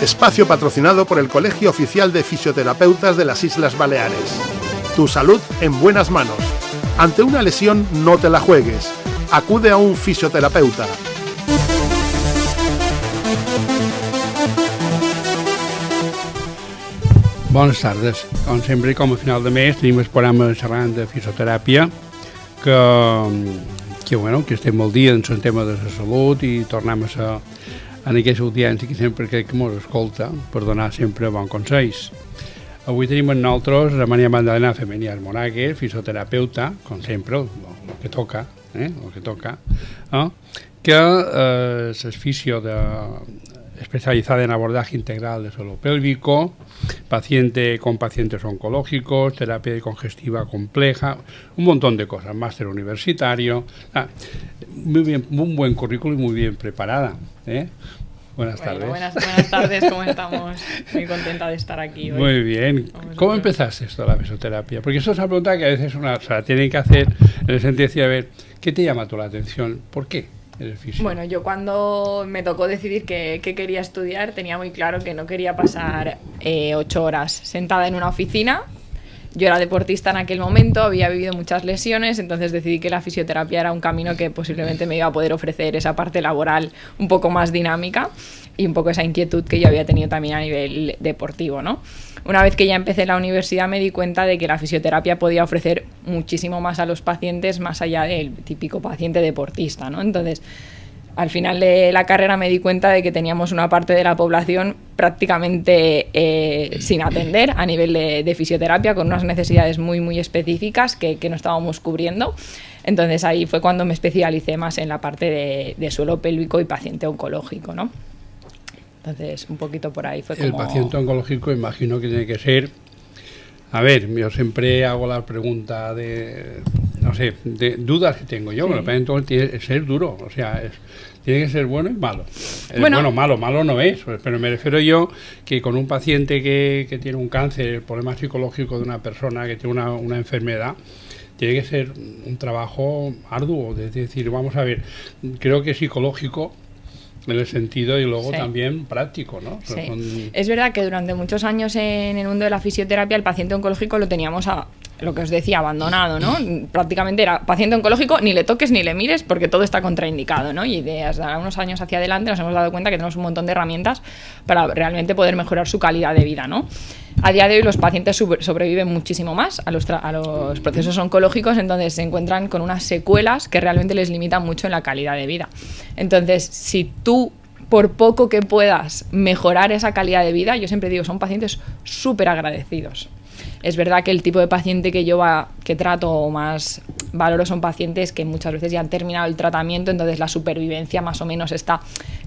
Espacio patrocinado por el Colegio Oficial de Fisioterapeutas de las Islas Baleares. Tu salud en buenas manos. Ante una lesión, no te la juegues. Acude a un fisioterapeuta. Bones tardes. Com sempre, com a final de mes, tenim el programa xerrant de fisioteràpia que estem al dia en el tema de la salut i tornem a ser en aquesta audiència que sempre crec que ens escolta per donar sempre bons consells. Avui tenim amb nosaltres a Maria Magdalena Femenias Moragues, fisioterapeuta, com sempre, el que toca, que és fisio especializada en abordaje integral de suelo pélvico, con pacientes oncológicos, terapia congestiva compleja, un montón de cosas, máster universitario, muy bien, un buen currículum y muy bien preparada. Buenas tardes. Buenas tardes, ¿cómo estamos? Muy contenta de estar aquí hoy. Muy bien. ¿Cómo empezaste esto de la fisioterapia? Porque eso es una pregunta que a veces tienen que hacer en el sentido de decir, a ver, ¿qué te llama tú la atención? ¿Por qué? Bueno, yo cuando me tocó decidir qué quería estudiar tenía muy claro que no quería pasar 8 horas sentada en una oficina. Yo era deportista en aquel momento, había vivido muchas lesiones, entonces decidí que la fisioterapia era un camino que posiblemente me iba a poder ofrecer esa parte laboral un poco más dinámica y un poco esa inquietud que yo había tenido también a nivel deportivo, ¿no? Una vez que ya empecé la universidad me di cuenta de que la fisioterapia podía ofrecer muchísimo más a los pacientes más allá del típico paciente deportista, ¿no? Entonces, al final de la carrera me di cuenta de que teníamos una parte de la población prácticamente sin atender a nivel de fisioterapia, con unas necesidades muy, muy específicas que no estábamos cubriendo. Entonces ahí fue cuando me especialicé más en la parte de suelo pélvico y paciente oncológico, ¿no? Entonces, un poquito por ahí fue como... El paciente oncológico imagino que tiene que ser... A ver, yo siempre hago la pregunta de dudas que tengo yo, pero el paciente tiene que ser duro, o sea, tiene que ser bueno y malo. Malo no es, pero me refiero yo que con un paciente que tiene un cáncer, el problema psicológico de una persona que tiene una enfermedad, tiene que ser un trabajo arduo, es decir, vamos a ver, creo que psicológico en el sentido y luego también práctico, ¿no? Sí. Es verdad que durante muchos años en el mundo de la fisioterapia el paciente oncológico lo teníamos lo que os decía, abandonado, ¿no? Prácticamente era paciente oncológico, ni le toques ni le mires porque todo está contraindicado, ¿no? Y de hasta unos años hacia adelante nos hemos dado cuenta que tenemos un montón de herramientas para realmente poder mejorar su calidad de vida, ¿no? A día de hoy los pacientes sobreviven muchísimo más a los procesos oncológicos, entonces se encuentran con unas secuelas que realmente les limitan mucho en la calidad de vida. Entonces, si tú, por poco que puedas mejorar esa calidad de vida, yo siempre digo, son pacientes súper agradecidos. Es verdad que el tipo de paciente que trato o más valoro son pacientes que muchas veces ya han terminado el tratamiento, entonces la supervivencia más o menos está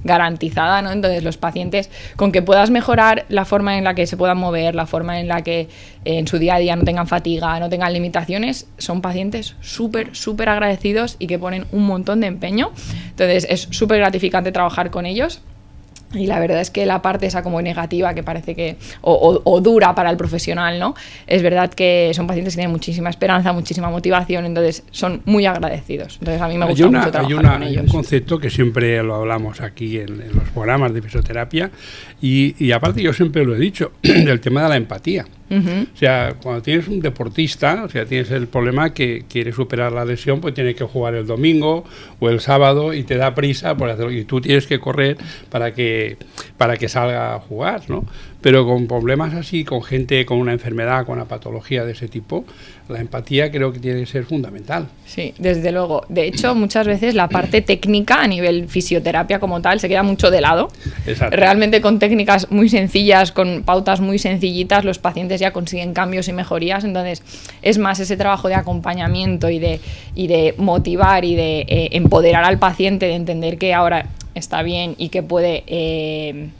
garantizada, ¿no? Entonces los pacientes, con que puedas mejorar la forma en la que se puedan mover, la forma en la que en su día a día no tengan fatiga, no tengan limitaciones, son pacientes súper agradecidos y que ponen un montón de empeño. Entonces es súper gratificante trabajar con ellos. Y la verdad es que la parte esa como negativa que parece que o dura para el profesional, ¿no? Es verdad que son pacientes que tienen muchísima esperanza, muchísima motivación, entonces son muy agradecidos. Entonces a mí me gusta mucho trabajar con ellos. Hay un concepto que siempre lo hablamos aquí en los programas de fisioterapia y aparte yo siempre lo he dicho, del tema de la empatía. Uh-huh. O sea, cuando tienes un deportista, o sea, tienes el problema que quiere superar la lesión, pues tienes que jugar el domingo o el sábado y te da prisa por hacerlo y tú tienes que correr para que salga a jugar, ¿no? Pero con problemas así, con gente con una enfermedad, con una patología de ese tipo, la empatía creo que tiene que ser fundamental. Sí, desde luego. De hecho, muchas veces la parte técnica a nivel fisioterapia como tal se queda mucho de lado. Exacto. Realmente con técnicas muy sencillas, con pautas muy sencillitas, los pacientes ya consiguen cambios y mejorías. Entonces, es más ese trabajo de acompañamiento y de motivar y de empoderar al paciente, de entender que ahora está bien y que puede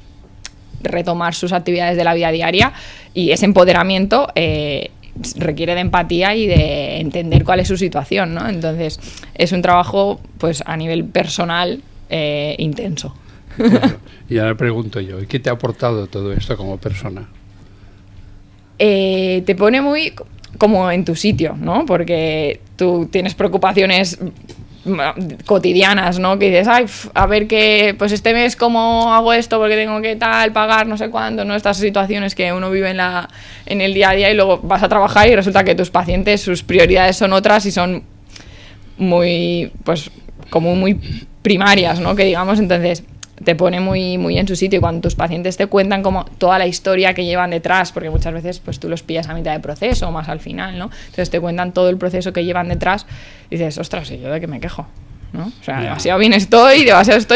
retomar sus actividades de la vida diaria, y ese empoderamiento requiere de empatía y de entender cuál es su situación, ¿no? Entonces es un trabajo pues a nivel personal intenso. Y ahora pregunto yo, ¿y qué te ha aportado todo esto como persona? Te pone muy como en tu sitio, ¿no? Porque tú tienes preocupaciones cotidianas, ¿no? Que dices, ay, a ver qué, pues este mes cómo hago esto porque tengo que tal, pagar no sé cuánto, ¿no? Estas situaciones que uno vive en el día a día y luego vas a trabajar y resulta que tus pacientes, sus prioridades son otras y son muy, pues, como muy primarias, ¿no? Que digamos, entonces te pone muy, muy en su sitio y cuando tus pacientes te cuentan como toda la historia que llevan detrás, porque muchas veces pues tú los pillas a mitad de proceso o más al final, ¿no? Entonces te cuentan todo el proceso que llevan detrás y dices, ostras, ¿y yo de qué me quejo? ¿No? O sea, demasiado bien estoy,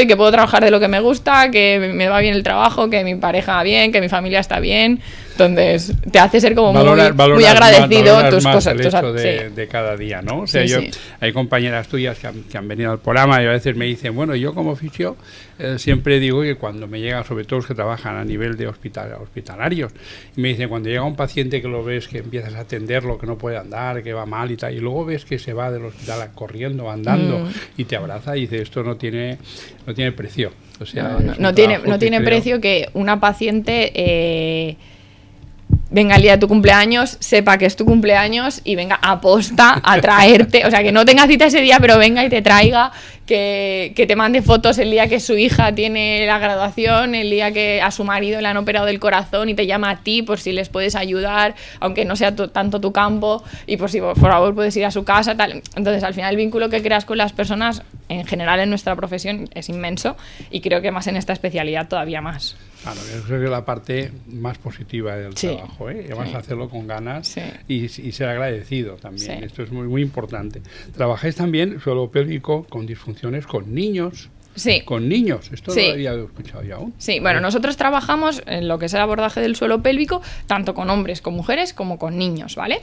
que puedo trabajar de lo que me gusta, que me va bien el trabajo, que mi pareja va bien, que mi familia está bien. Entonces, te hace ser como muy agradecido tus cosas. El hecho de cada día, ¿no? O sea, hay compañeras tuyas que han venido al programa y a veces me dicen, bueno, yo como fisio siempre digo que cuando me llega, sobre todo los que trabajan a nivel de hospitalarios, y me dicen, cuando llega un paciente que lo ves, que empiezas a atenderlo, que no puede andar, que va mal y tal, y luego ves que se va del hospital corriendo, andando, y te abraza y dice, esto no tiene precio. O sea, no tiene precio que una paciente venga el día de tu cumpleaños, sepa que es tu cumpleaños y venga aposta a traerte, o sea, que no tenga cita ese día, pero venga y te traiga, que te mande fotos el día que su hija tiene la graduación, el día que a su marido le han operado del corazón y te llama a ti por si les puedes ayudar, aunque no sea tanto tu campo, y por si por favor puedes ir a su casa, tal. Entonces, al final el vínculo que creas con las personas, en general en nuestra profesión, es inmenso y creo que más en esta especialidad todavía más. Claro, yo creo que la parte más positiva del trabajo, y además hacerlo con ganas y ser agradecido también. Esto es muy, muy importante. Trabajáis también suelo pélvico con disfunciones con niños. Sí. Con niños, esto no lo había escuchado yo aún. Sí, bueno, nosotros trabajamos en lo que es el abordaje del suelo pélvico, tanto con hombres, con mujeres, como con niños, ¿vale?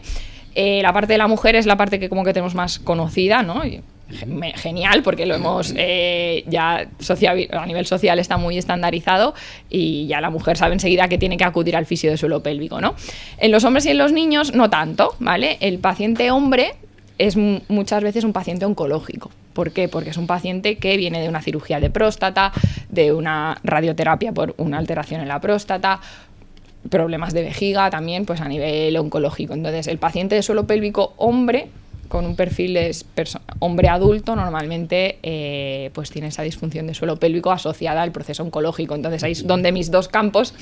La parte de la mujer es la parte que como que tenemos más conocida, ¿no? Genial, porque lo hemos ya a nivel social está muy estandarizado y ya la mujer sabe enseguida que tiene que acudir al fisio de suelo pélvico, ¿no? En los hombres y en los niños no tanto, ¿vale? El paciente hombre es muchas veces un paciente oncológico. ¿Por qué? Porque es un paciente que viene de una cirugía de próstata, de una radioterapia por una alteración en la próstata, problemas de vejiga también, pues a nivel oncológico. Entonces, el paciente de suelo pélvico hombre con un perfil de hombre adulto normalmente pues tiene esa disfunción de suelo pélvico asociada al proceso oncológico. Entonces ahí es donde mis dos campos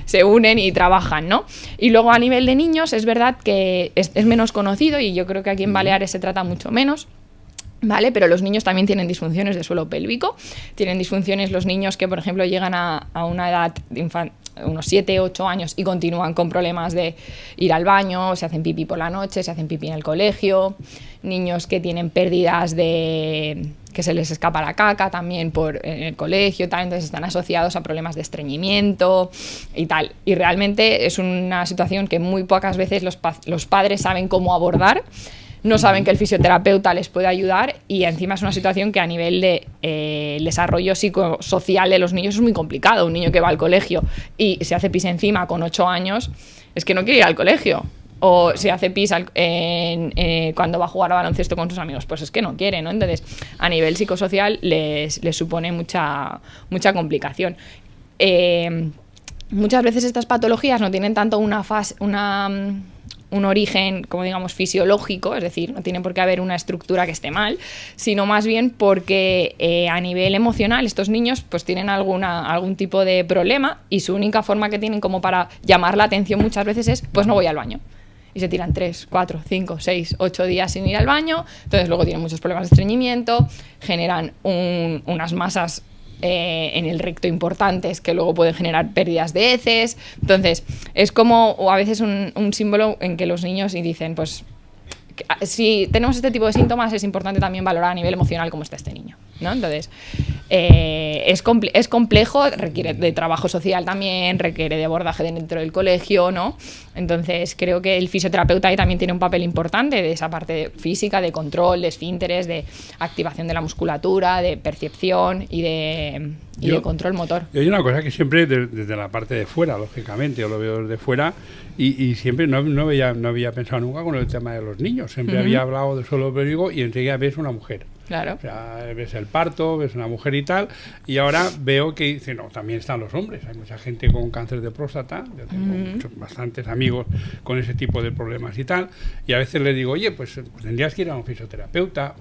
se unen y trabajan, ¿no? Y luego a nivel de niños es verdad que es menos conocido y yo creo que aquí en Baleares se trata mucho menos, ¿vale? Pero los niños también tienen disfunciones de suelo pélvico. Tienen disfunciones los niños que, por ejemplo, llegan a una edad unos 7, 8 años y continúan con problemas de ir al baño, se hacen pipí por la noche, se hacen pipí en el colegio. Niños que tienen pérdidas que se les escapa la caca también en el colegio, tal. Entonces están asociados a problemas de estreñimiento y tal. Y realmente es una situación que muy pocas veces los padres saben cómo abordar. No saben que el fisioterapeuta les puede ayudar y encima es una situación que a nivel de desarrollo psicosocial de los niños es muy complicado. Un niño que va al colegio y se hace pis encima con 8 años es que no quiere ir al colegio. O se hace pis cuando va a jugar a baloncesto con sus amigos, pues es que no quiere, ¿no? Entonces, a nivel psicosocial les supone mucha complicación. Muchas veces estas patologías no tienen tanto un origen, como digamos, fisiológico, es decir, no tiene por qué haber una estructura que esté mal, sino más bien porque a nivel emocional estos niños pues tienen algún tipo de problema y su única forma que tienen como para llamar la atención muchas veces es, pues no voy al baño. Y se tiran 3, 4, 5, 6, 8 días sin ir al baño, entonces luego tienen muchos problemas de estreñimiento, generan unas masas en el recto importantes que luego pueden generar pérdidas de heces. Entonces es como o a veces un símbolo en que los niños y dicen pues si tenemos este tipo de síntomas es importante también valorar a nivel emocional cómo está este niño, ¿no? Entonces es complejo, requiere de trabajo social también, requiere de abordaje dentro del colegio, ¿no? Entonces creo que el fisioterapeuta ahí también tiene un papel importante de esa parte física, de control, de esfínteres, de activación de la musculatura, de percepción y de control motor. Y hay una cosa que siempre desde la parte de fuera, lógicamente, yo lo veo desde fuera y siempre no había pensado nunca con el tema de los niños. Siempre había hablado de suelo pélvico y enseguida ves una mujer. Claro. O sea, ves el parto, ves una mujer y tal, y ahora veo que dice, no, también están los hombres. Hay mucha gente con cáncer de próstata, yo tengo bastantes amigos con ese tipo de problemas y tal, y a veces les digo, oye, pues tendrías que ir a un fisioterapeuta.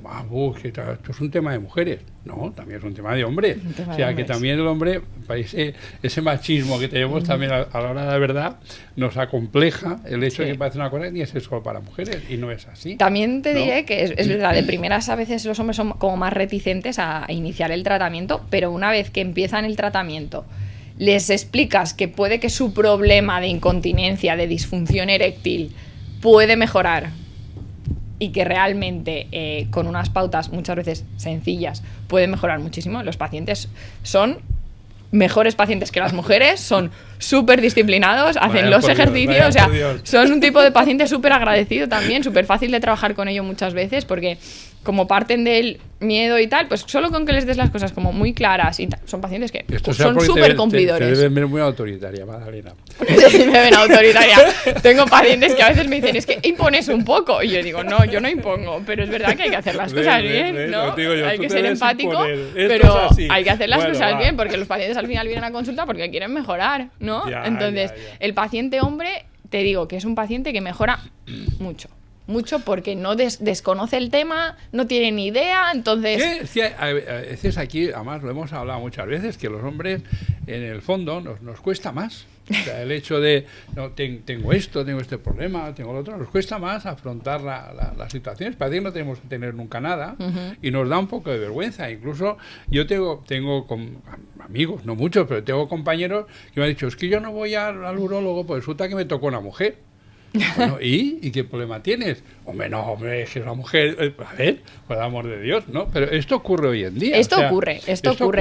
Esto es un tema de mujeres. No, también es un tema de hombres. O sea, que también el hombre, ese machismo que tenemos también a la hora de la verdad, nos acompleja el hecho de que parece una cosa que ni es solo para mujeres, y no es así. También te diré que es verdad, de primeras a veces los hombres son como más reticentes a iniciar el tratamiento, pero una vez que empiezan el tratamiento, les explicas que puede que su problema de incontinencia, de disfunción eréctil, puede mejorar y que realmente con unas pautas muchas veces sencillas puede mejorar muchísimo. Los pacientes son mejores pacientes que las mujeres, son súper disciplinados, hacen los ejercicios, o sea, son un tipo de paciente súper agradecido también, súper fácil de trabajar con ello muchas veces, porque como parten del miedo y tal, pues solo con que les des las cosas como muy claras y tal, son pacientes que son súper cumplidores. Te deben ver muy autoritaria, Magdalena. Me ven autoritaria. Tengo pacientes que a veces me dicen, es que impones un poco. Y yo digo, no, yo no impongo, pero es verdad que hay que hacer las cosas bien, ¿no? Hay que ser empático, pero hay que hacer las cosas bien, porque los pacientes al final vienen a consulta porque quieren mejorar, ¿no? Entonces, el paciente hombre, te digo que es un paciente que mejora mucho porque no desconoce el tema, no tiene ni idea, entonces... Sí, a veces aquí, además lo hemos hablado muchas veces, que los hombres en el fondo nos cuesta más. O sea, el hecho de, no, tengo esto, tengo este problema, tengo lo otro, nos cuesta más afrontar las situaciones. Parece que no tenemos que tener nunca nada y nos da un poco de vergüenza. Incluso yo tengo amigos, no muchos, pero tengo compañeros que me han dicho, es que yo no voy al urólogo, pues resulta que me tocó una mujer. Bueno, ¿y qué problema tienes? Hombre, es que es una mujer. A ver, por el amor de Dios, ¿no? Pero esto ocurre hoy en día. Esto ocurre,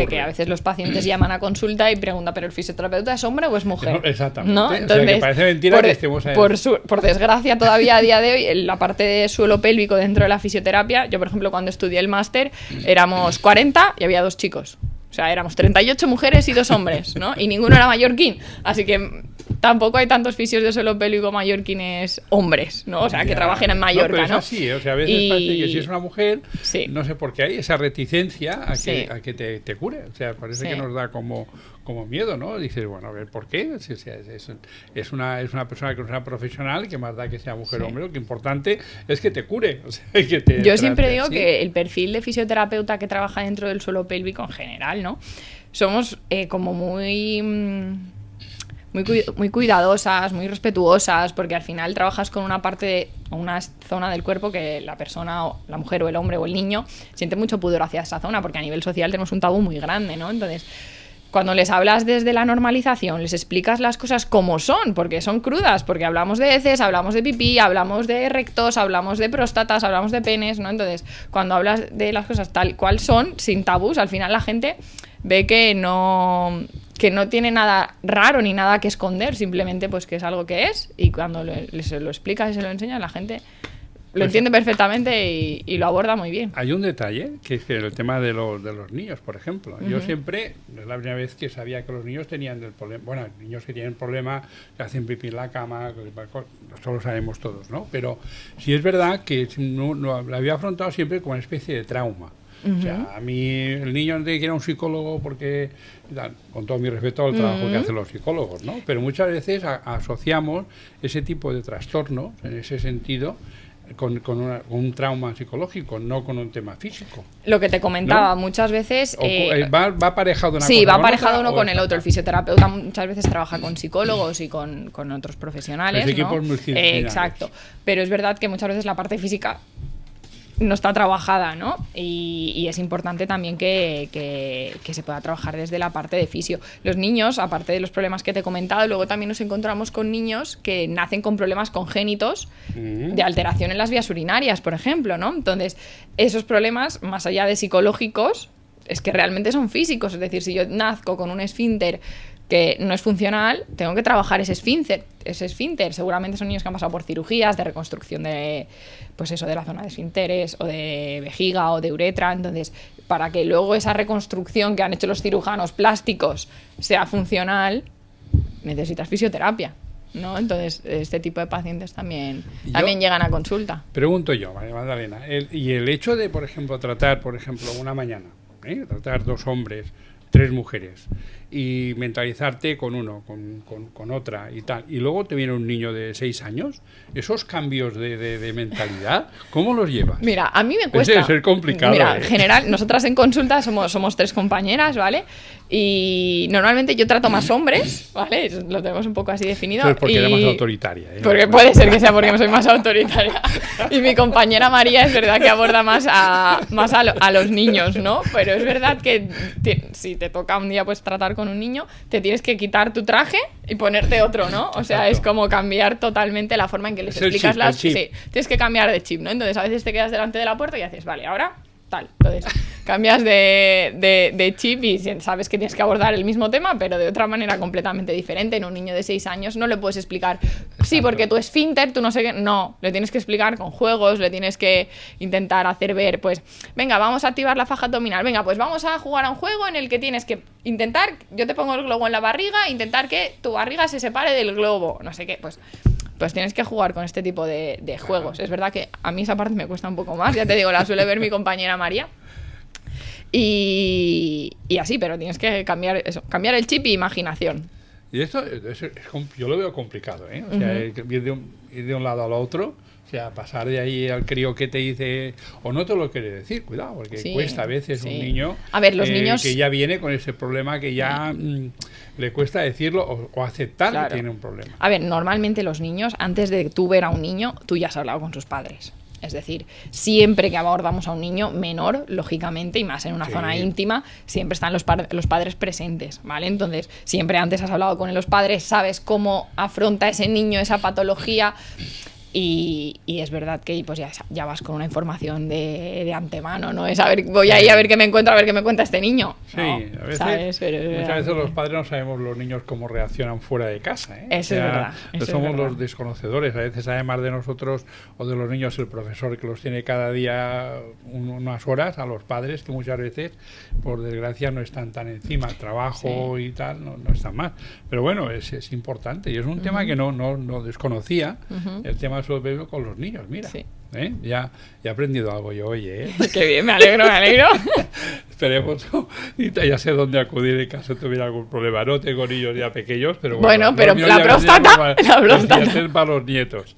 que a veces los pacientes llaman a consulta y preguntan, ¿pero el fisioterapeuta es hombre o es mujer? No, exactamente. ¿No? Entonces, o sea, que parece mentira que estemos ahí. Por desgracia, todavía a día de hoy, en la parte de suelo pélvico dentro de la fisioterapia, yo, por ejemplo, cuando estudié el máster, éramos 40 y había 2 chicos. O sea, éramos 38 mujeres y 2 hombres, ¿no? Y ninguno era mallorquín. Así que tampoco hay tantos fisios de suelo pélvico mallorquines hombres, ¿no? O sea, que trabajen en Mallorca, pero es así, o sea, a veces parece que si es una mujer, no sé por qué hay esa reticencia a que te cure. O sea, parece que nos da como miedo, ¿no? Dices, bueno, a ver, ¿por qué? O sea, es una persona que es una profesional, que más da que sea mujer o hombre, lo que importante es que te cure. O sea, que yo siempre digo que el perfil de fisioterapeuta que trabaja dentro del suelo pélvico en general, ¿no? Somos como muy cuidadosas, muy respetuosas, porque al final trabajas con una parte una zona del cuerpo que la persona, o la mujer o el hombre o el niño, siente mucho pudor hacia esa zona, porque a nivel social tenemos un tabú muy grande, ¿no? Entonces, cuando les hablas desde la normalización, les explicas las cosas como son, porque son crudas, porque hablamos de heces, hablamos de pipí, hablamos de rectos, hablamos de próstatas, hablamos de penes, ¿no? Entonces, cuando hablas de las cosas tal cual son, sin tabús, al final la gente ve que no tiene nada raro ni nada que esconder, simplemente pues que es algo que es, y cuando se lo explicas y se lo enseñas, la gente lo entiende perfectamente y lo aborda muy bien. Hay un detalle, que es que el tema de los niños, por ejemplo. Yo siempre, es la primera vez que sabía que los niños tenían el problema, bueno, niños que tienen problemas, que hacen pipí en la cama, esto lo sabemos todos, ¿no? Pero sí es verdad que no lo había afrontado siempre como una especie de trauma. O sea, a mí el niño no tiene que ir a un psicólogo porque, con todo mi respeto al trabajo que hacen los psicólogos, ¿no? Pero muchas veces asociamos ese tipo de trastornos, en ese sentido, con un trauma psicológico, no con un tema físico. Lo que te comentaba, ¿no? Muchas veces... va aparejado una cosa. Sí, va aparejado uno con el otro. El fisioterapeuta muchas veces trabaja con psicólogos y con otros profesionales, los equipos multidisciplinarios. Exacto. Pero es verdad que muchas veces la parte física no está trabajada, ¿no? Y es importante también que se pueda trabajar desde la parte de fisio. Los niños, aparte de los problemas que te he comentado, luego también nos encontramos con niños que nacen con problemas congénitos de alteración en las vías urinarias, por ejemplo, ¿no? Entonces, esos problemas, más allá de psicológicos, es que realmente son físicos. Es decir, si yo nazco con un esfínter que no es funcional, tengo que trabajar ese esfínter. Seguramente son niños que han pasado por cirugías de reconstrucción de, pues eso, de la zona de esfínteres o de vejiga o de uretra. Entonces, para que luego esa reconstrucción que han hecho los cirujanos plásticos sea funcional, necesitas fisioterapia. ¿no? Entonces, este tipo de pacientes también llegan a consulta. Pregunto yo, Magdalena, y el hecho de, por ejemplo, tratar, una mañana, tratar 2 hombres, 3 mujeres, y mentalizarte con uno, con otra y tal, y luego te viene un niño de 6 años, esos cambios de mentalidad, ¿cómo los llevas? Mira, a mí me cuesta. Debe ser complicado. Mira, en general, nosotras en consulta somos 3 compañeras, ¿vale? Y normalmente yo trato más hombres, ¿vale? Lo tenemos un poco así definido. Eso es porque eres más autoritaria. Porque puede ser que sea porque soy más autoritaria. Y mi compañera María es verdad que aborda más a los niños, ¿no? Pero es verdad que si te toca un día pues tratar con un niño, te tienes que quitar tu traje y ponerte otro, ¿no? O sea, es como cambiar totalmente la forma en que les explicas las... Sí, tienes que cambiar de chip, ¿no? Entonces a veces te quedas delante de la puerta y haces, vale, ahora... tal. Entonces, cambias de chip y sabes que tienes que abordar el mismo tema, pero de otra manera completamente diferente. En un niño de 6 años no le puedes explicar, sí, porque tu esfínter, tú no sé qué... No, le tienes que explicar con juegos, le tienes que intentar hacer ver, pues, venga, vamos a activar la faja abdominal, venga, pues vamos a jugar a un juego en el que tienes que intentar, yo te pongo el globo en la barriga, intentar que tu barriga se separe del globo, no sé qué, pues tienes que jugar con este tipo de juegos. Es verdad que a mí esa parte me cuesta un poco más, ya te digo, la suele ver mi compañera María. Y así, pero tienes que cambiar el chip y imaginación. Y esto yo lo veo complicado, ¿eh? O sea, ir de un lado al otro, o sea, pasar de ahí al crío que te dice, o no te lo quiere decir, cuidado, porque cuesta a veces un niño, a ver, los niños que ya viene con ese problema que ya le cuesta decirlo o aceptar que tiene un problema. A ver, normalmente los niños, antes de tú ver a un niño, tú ya has hablado con sus padres. Es decir, siempre que abordamos a un niño menor, lógicamente, y más en una zona íntima, siempre están los padres presentes, ¿vale? Entonces, siempre antes has hablado con los padres, sabes cómo afronta ese niño esa patología. Y es verdad que pues ya vas con una información de antemano, ¿no? Es voy ahí a ver qué me encuentro, a ver qué me cuenta este niño. Sí, ¿no? a veces, muchas veces los padres no sabemos los niños cómo reaccionan fuera de casa, ¿eh? Eso es verdad. Somos los desconocedores. A veces, además de nosotros o de los niños, el profesor que los tiene cada día unas horas, a los padres que muchas veces, por desgracia, no están tan encima. El trabajo y tal no están más. Pero bueno, es importante y es un tema que no desconocía. El tema sobre todo con los niños, mira. Sí. Ya he aprendido algo yo, oye. Qué bien, me alegro. Esperemos, ya sé dónde acudir en caso de tuviera algún problema. No tengo niños ya pequeños, pero bueno, pero la próstata es para los nietos.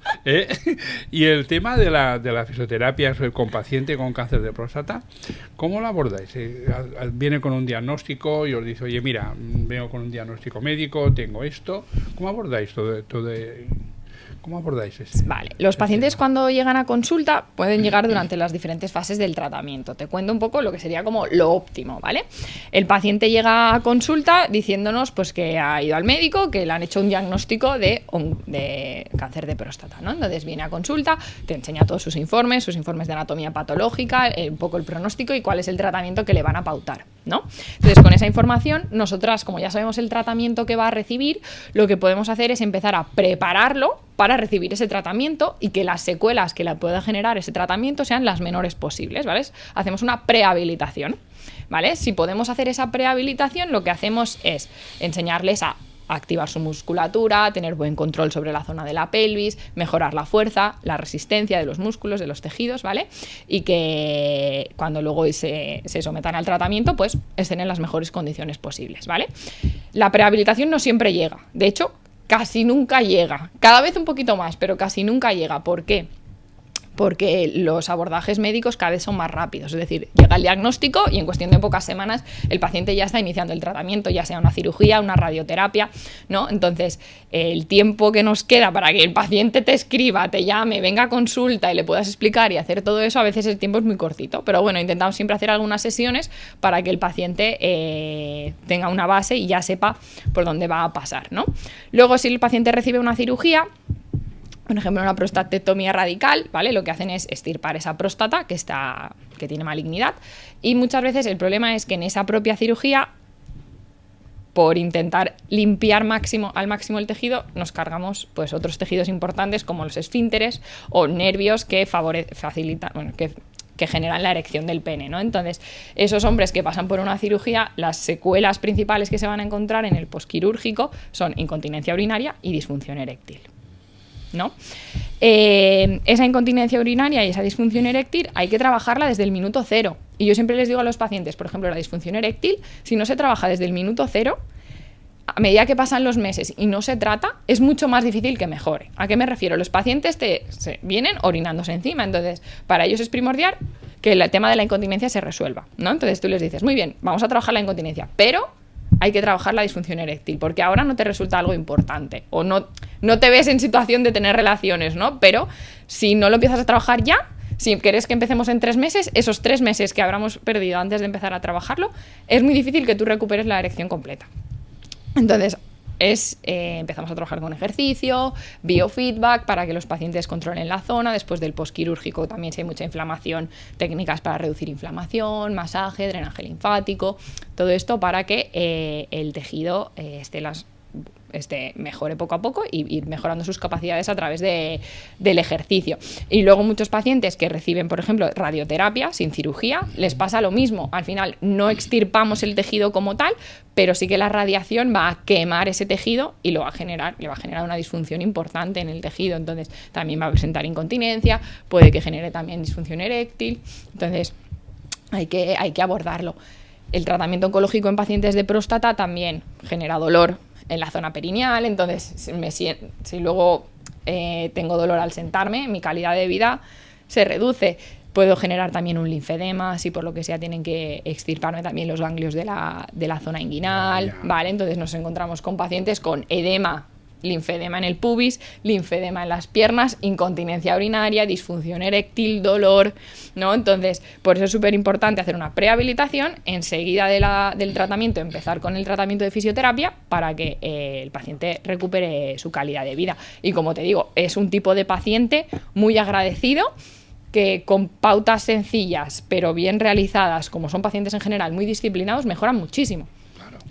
Y el tema de la fisioterapia con paciente con cáncer de próstata, ¿cómo lo abordáis? Viene con un diagnóstico y os dice, oye, mira, vengo con un diagnóstico médico, tengo esto. ¿Cómo abordáis ¿Cómo abordáis eso? Vale, los pacientes cuando llegan a consulta pueden llegar durante las diferentes fases del tratamiento. Te cuento un poco lo que sería como lo óptimo, ¿vale? El paciente llega a consulta diciéndonos pues que ha ido al médico, que le han hecho un diagnóstico de cáncer de próstata, ¿no? Entonces viene a consulta, te enseña todos sus informes de anatomía patológica, un poco el pronóstico y cuál es el tratamiento que le van a pautar, ¿no? Entonces con esa información, nosotras, como ya sabemos el tratamiento que va a recibir, lo que podemos hacer es empezar a prepararlo para recibir ese tratamiento y que las secuelas que le pueda generar ese tratamiento sean las menores posibles, ¿vale? Hacemos una prehabilitación, ¿vale? Si podemos hacer esa prehabilitación, lo que hacemos es enseñarles a activar su musculatura, tener buen control sobre la zona de la pelvis, mejorar la fuerza, la resistencia de los músculos, de los tejidos, ¿vale? Y que cuando luego se sometan al tratamiento, pues estén en las mejores condiciones posibles, ¿vale? La prehabilitación no siempre llega, de hecho, casi nunca llega, cada vez un poquito más, pero casi nunca llega. ¿Por qué? Porque los abordajes médicos cada vez son más rápidos, es decir, llega el diagnóstico y en cuestión de pocas semanas el paciente ya está iniciando el tratamiento, ya sea una cirugía, una radioterapia, ¿no? Entonces, el tiempo que nos queda para que el paciente te escriba, te llame, venga a consulta y le puedas explicar y hacer todo eso, a veces el tiempo es muy cortito, pero bueno, intentamos siempre hacer algunas sesiones para que el paciente tenga una base y ya sepa por dónde va a pasar, ¿no? Luego, si el paciente recibe una cirugía, por ejemplo, una prostatectomía radical, ¿vale? Lo que hacen es extirpar esa próstata que tiene malignidad, y muchas veces el problema es que en esa propia cirugía, por intentar limpiar al máximo el tejido, nos cargamos pues otros tejidos importantes como los esfínteres o nervios que facilitan, que que generan la erección del pene, ¿no? Entonces, esos hombres que pasan por una cirugía, las secuelas principales que se van a encontrar en el posquirúrgico son incontinencia urinaria y disfunción eréctil, ¿no? Esa incontinencia urinaria y esa disfunción eréctil hay que trabajarla desde el minuto cero. Y yo siempre les digo a los pacientes, por ejemplo, la disfunción eréctil, si no se trabaja desde el minuto cero, a medida que pasan los meses y no se trata, es mucho más difícil que mejore. ¿A qué me refiero? Los pacientes se vienen orinándose encima, entonces para ellos es primordial que el tema de la incontinencia se resuelva, ¿no? Entonces tú les dices, muy bien, vamos a trabajar la incontinencia, pero hay que trabajar la disfunción eréctil, porque ahora no te resulta algo importante, o no te ves en situación de tener relaciones, ¿no? Pero si no lo empiezas a trabajar ya, si quieres que empecemos en 3 meses, esos 3 meses que habremos perdido antes de empezar a trabajarlo, es muy difícil que tú recuperes la erección completa. Entonces, empezamos a trabajar con ejercicio, biofeedback para que los pacientes controlen la zona. Después del posquirúrgico también, si hay mucha inflamación, técnicas para reducir inflamación, masaje, drenaje linfático, todo esto para que el tejido mejore poco a poco y ir mejorando sus capacidades a través del ejercicio. Y luego muchos pacientes que reciben, por ejemplo, radioterapia sin cirugía, les pasa lo mismo. Al final no extirpamos el tejido como tal, pero sí que la radiación va a quemar ese tejido y le va a generar una disfunción importante en el tejido. Entonces también va a presentar incontinencia, puede que genere también disfunción eréctil. Entonces hay que abordarlo. El tratamiento oncológico en pacientes de próstata también genera dolor en la zona perineal, entonces si luego tengo dolor al sentarme, mi calidad de vida se reduce. Puedo generar también un linfedema, si por lo que sea tienen que extirparme también los ganglios de la zona inguinal, ¿vale? Entonces nos encontramos con pacientes con edema, linfedema en el pubis, linfedema en las piernas, incontinencia urinaria, disfunción eréctil, dolor, ¿no? Entonces, por eso es súper importante hacer una prehabilitación, enseguida del tratamiento, empezar con el tratamiento de fisioterapia para que el paciente recupere su calidad de vida. Y como te digo, es un tipo de paciente muy agradecido que con pautas sencillas, pero bien realizadas, como son pacientes en general muy disciplinados, mejoran muchísimo.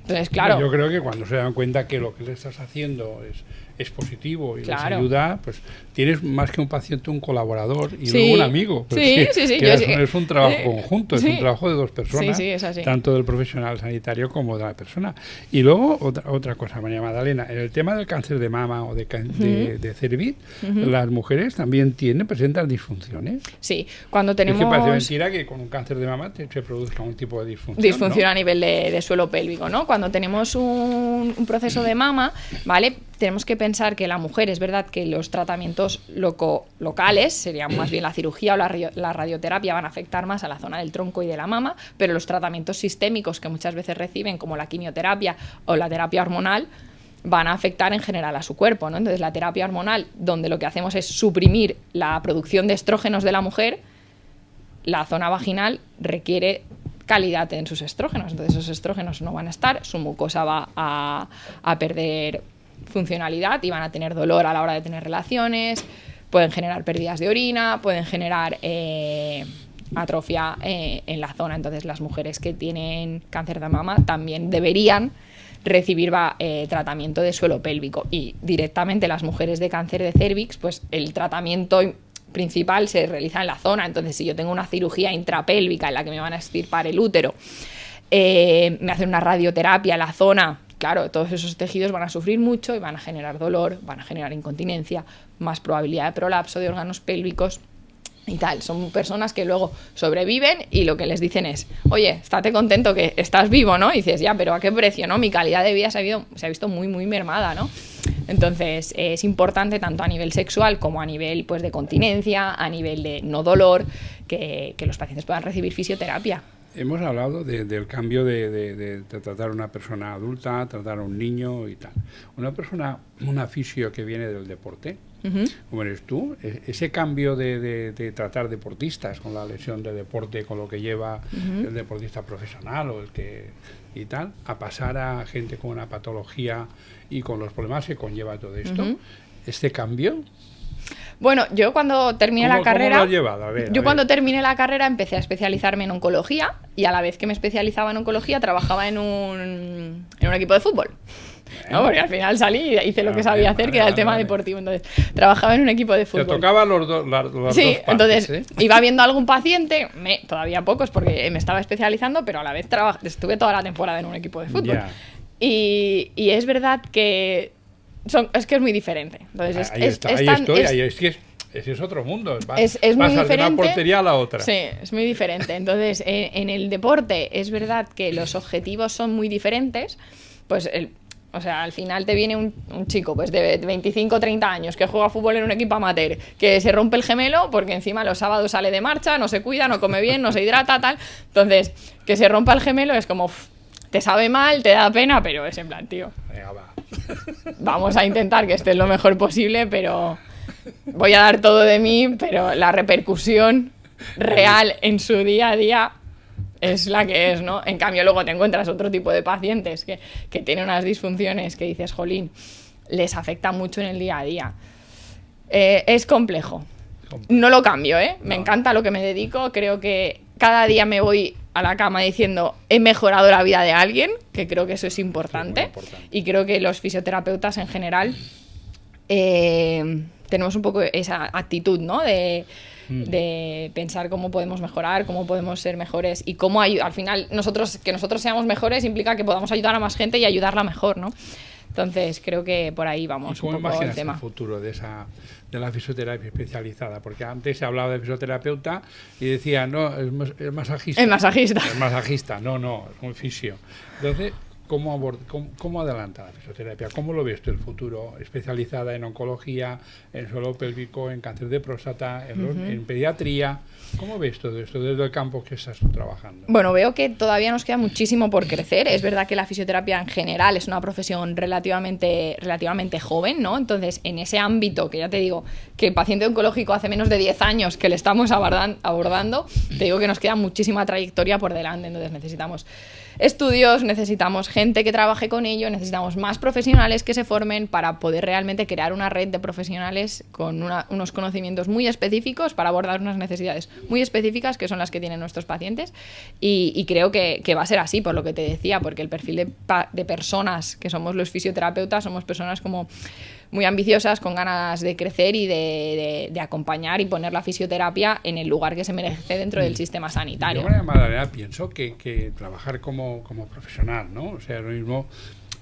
Entonces, claro. Yo creo que cuando se dan cuenta que lo que le estás haciendo es positivo y les ayuda, pues tienes más que un paciente, un colaborador y luego un amigo. Sí. Es un trabajo conjunto, es un trabajo de 2 personas, es así. Tanto del profesional sanitario como de la persona. Y luego, otra cosa, María Magdalena, en el tema del cáncer de mama o de cervix, las mujeres también presentan disfunciones. Sí, cuando tenemos... Es que parece mentira que con un cáncer de mama se produzca un tipo de disfunción. Disfunción, ¿no? A nivel de suelo pélvico, ¿no? Cuando tenemos un proceso de mama, ¿vale? Tenemos que pensar que la mujer, es verdad que los tratamientos locales, serían más bien la cirugía o la radioterapia, van a afectar más a la zona del tronco y de la mama, pero los tratamientos sistémicos que muchas veces reciben, como la quimioterapia o la terapia hormonal, van a afectar en general a su cuerpo, ¿no? Entonces la terapia hormonal, donde lo que hacemos es suprimir la producción de estrógenos de la mujer, la zona vaginal requiere calidad en sus estrógenos, entonces esos estrógenos no van a estar, su mucosa va a perder funcionalidad y van a tener dolor a la hora de tener relaciones, pueden generar pérdidas de orina, pueden generar atrofia en la zona. Entonces las mujeres que tienen cáncer de mama también deberían recibir tratamiento de suelo pélvico, y directamente las mujeres de cáncer de cérvix, pues el tratamiento principal se realiza en la zona. Entonces si yo tengo una cirugía intrapélvica en la que me van a extirpar el útero, me hacen una radioterapia en la zona, claro, todos esos tejidos van a sufrir mucho y van a generar dolor, van a generar incontinencia, más probabilidad de prolapso de órganos pélvicos y tal. Son personas que luego sobreviven y lo que les dicen es, oye, estate contento que estás vivo, ¿no? Y dices, ya, pero ¿a qué precio, no? Mi calidad de vida se ha visto muy, muy mermada, ¿no? Entonces es importante tanto a nivel sexual como a nivel, pues, de continencia, a nivel de no dolor, que los pacientes puedan recibir fisioterapia. Hemos hablado del cambio de tratar a una persona adulta, tratar a un niño y tal. Una fisio que viene del deporte, como eres tú, ese cambio de tratar deportistas con la lesión de deporte, con lo que lleva el deportista profesional o el que y tal, a pasar a gente con una patología y con los problemas que conlleva todo esto, este cambio... Bueno, yo cuando terminé la carrera... ¿Cómo lo has llevado? A ver. Cuando terminé la carrera empecé a especializarme en oncología, y a la vez que me especializaba en oncología trabajaba en un equipo de fútbol. No, porque al final salí y hice lo que sabía hacer, que era el tema deportivo. Entonces, trabajaba en un equipo de fútbol. Te tocaba los dos Sí, partes, entonces iba viendo algún paciente, todavía pocos porque me estaba especializando, pero a la vez estuve toda la temporada en un equipo de fútbol. Ya. Y es verdad que es que es muy diferente. Entonces, ese es otro mundo. Es muy diferente. De una portería a la otra. Sí, es muy diferente. Entonces, en el deporte es verdad que los objetivos son muy diferentes. Pues o sea, al final te viene un chico pues de 25 o 30 años que juega fútbol en un equipo amateur, que se rompe el gemelo porque encima los sábados sale de marcha, no se cuida, no come bien, no se hidrata, tal. Entonces, que se rompa el gemelo es como... te sabe mal, te da pena, pero es en plan, tío, Venga, va. vamos a intentar que estés lo mejor posible, pero voy a dar todo de mí, pero la repercusión real en su día a día es la que es, ¿no? En cambio, luego te encuentras otro tipo de pacientes que tienen unas disfunciones que dices, jolín, les afecta mucho en el día a día. Es complejo. No lo cambio, ¿eh? Me encanta lo que me dedico, creo que cada día me voy a la cama diciendo he mejorado la vida de alguien, que creo que eso es importante, importante. y creo que los fisioterapeutas en general tenemos un poco esa actitud, ¿no? De pensar cómo podemos mejorar, cómo podemos ser mejores y cómo al final que nosotros seamos mejores implica que podamos ayudar a más gente y ayudarla mejor, ¿no? Entonces creo que por ahí vamos. ¿Y cómo un poco el imaginas tema. el futuro de la fisioterapia especializada? Porque antes se hablaba de fisioterapeuta y decía, no, es masajista. Es masajista. Es masajista, no, es un fisio. Entonces, ¿cómo adelanta la fisioterapia? ¿Cómo lo ves tú el futuro? Especializada en oncología, en suelo pélvico, en cáncer de próstata, en pediatría. ¿Cómo ves todo esto desde el campo que estás trabajando? Bueno, veo que todavía nos queda muchísimo por crecer. Es verdad que la fisioterapia en general es una profesión relativamente joven, ¿no? Entonces, en ese ámbito, que ya te digo, que el paciente oncológico hace menos de 10 años que le estamos abordando, te digo que nos queda muchísima trayectoria por delante. Entonces, necesitamos estudios, necesitamos gente que trabaje con ello, necesitamos más profesionales que se formen para poder realmente crear una red de profesionales con unos conocimientos muy específicos para abordar unas necesidades muy específicas que son las que tienen nuestros pacientes y creo que va a ser así, por lo que te decía, porque el perfil de personas que somos los fisioterapeutas somos personas como muy ambiciosas, con ganas de crecer y de acompañar y poner la fisioterapia en el lugar que se merece dentro del sistema sanitario. Yo, Magdalena, pienso que trabajar como profesional, ¿no? O sea, lo mismo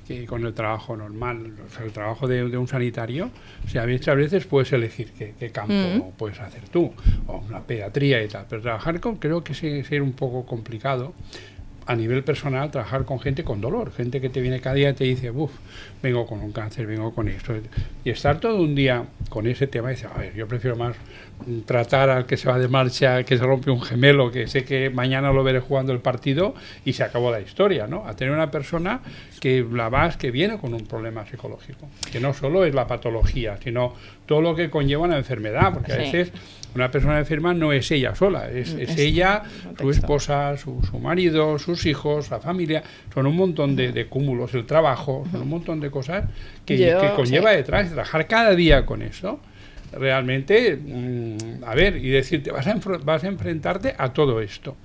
que con el trabajo normal, o sea, el trabajo de un sanitario, o sea, muchas veces puedes elegir qué campo puedes hacer tú, o una pediatría y tal, pero trabajar creo que ser un poco complicado. A nivel personal, trabajar con gente con dolor, gente que te viene cada día y te dice, vengo con un cáncer, vengo con esto. Y estar todo un día con ese tema y decir, a ver, yo prefiero más tratar al que se va de marcha, que se rompe un gemelo, que sé que mañana lo veré jugando el partido y se acabó la historia, ¿no? A tener una persona que viene con un problema psicológico, que no solo es la patología, sino todo lo que conlleva una enfermedad, porque a veces una persona enferma no es ella sola, es ella, su esposa, su marido, sus hijos, la familia, son un montón de cúmulos, el trabajo, son un montón de cosas que conlleva detrás, trabajar cada día con eso, realmente, a ver, y decirte, vas a enfrentarte a todo esto.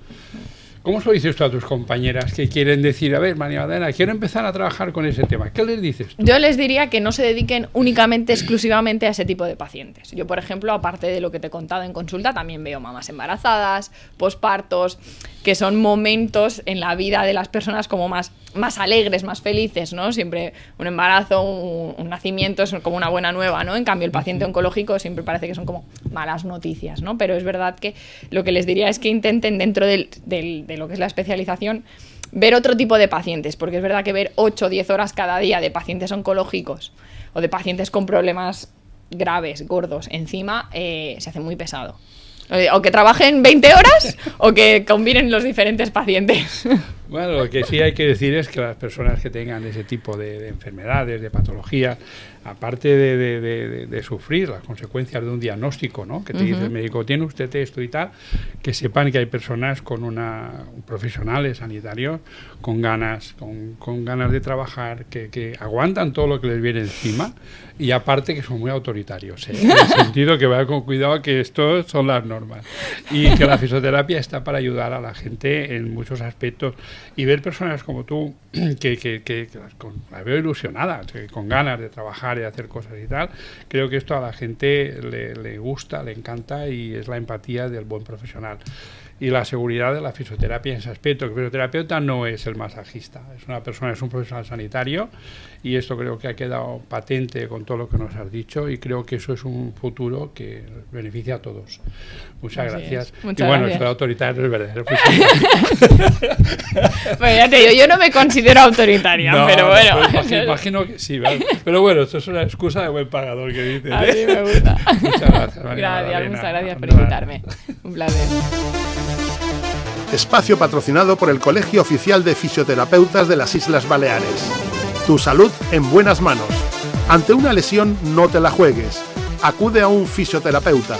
¿Cómo se lo dices tú a tus compañeras que quieren decir, a ver, María Magdalena, quiero empezar a trabajar con ese tema? ¿Qué les dices tú? Yo les diría que no se dediquen únicamente, exclusivamente a ese tipo de pacientes. Yo, por ejemplo, aparte de lo que te he contado en consulta, también veo mamás embarazadas, pospartos, que son momentos en la vida de las personas como más alegres, más felices, ¿no? Siempre un embarazo, un nacimiento es como una buena nueva, ¿no? En cambio, el paciente oncológico siempre parece que son como malas noticias, ¿no? Pero es verdad que lo que les diría es que intenten dentro de lo que es la especialización ver otro tipo de pacientes, porque es verdad que ver 8 o 10 horas cada día de pacientes oncológicos o de pacientes con problemas graves, gordos, encima se hace muy pesado. O que trabajen 20 horas o que combinen los diferentes pacientes. Bueno, lo que sí hay que decir es que las personas que tengan ese tipo de enfermedades, de patologías, aparte de sufrir las consecuencias de un diagnóstico, ¿no? Que te dice el médico, tiene usted esto y tal, que sepan que hay personas profesionales sanitarios con ganas de trabajar, que aguantan todo lo que les viene encima y aparte que son muy autoritarios, ¿eh? En el sentido que vayan con cuidado, que esto son las normas y que la fisioterapia está para ayudar a la gente en muchos aspectos. y ver personas como tú que la veo ilusionada, con ganas de trabajar y hacer cosas y tal, creo que esto a la gente le gusta, le encanta y es la empatía del buen profesional. Y la seguridad de la fisioterapia en ese aspecto, que el fisioterapeuta no es el masajista, es un profesional sanitario, y esto creo que ha quedado patente con todo lo que nos has dicho, y creo que eso es un futuro que beneficia a todos. Muchas gracias. Muchas y bueno, gracias. soy autoritario, es verdadero. Bueno, ya te digo, yo no me considero autoritaria, pero bueno. Pues imagino que sí, ¿vale? Pero bueno, esto es una excusa de buen pagador que dices. Así me gusta. Muchas gracias, María Gracias, Magdalena. muchas gracias por invitarme. Un placer. Espacio patrocinado por el Colegio Oficial de Fisioterapeutas de las Islas Baleares. Tu salud en buenas manos. Ante una lesión, no te la juegues. Acude a un fisioterapeuta.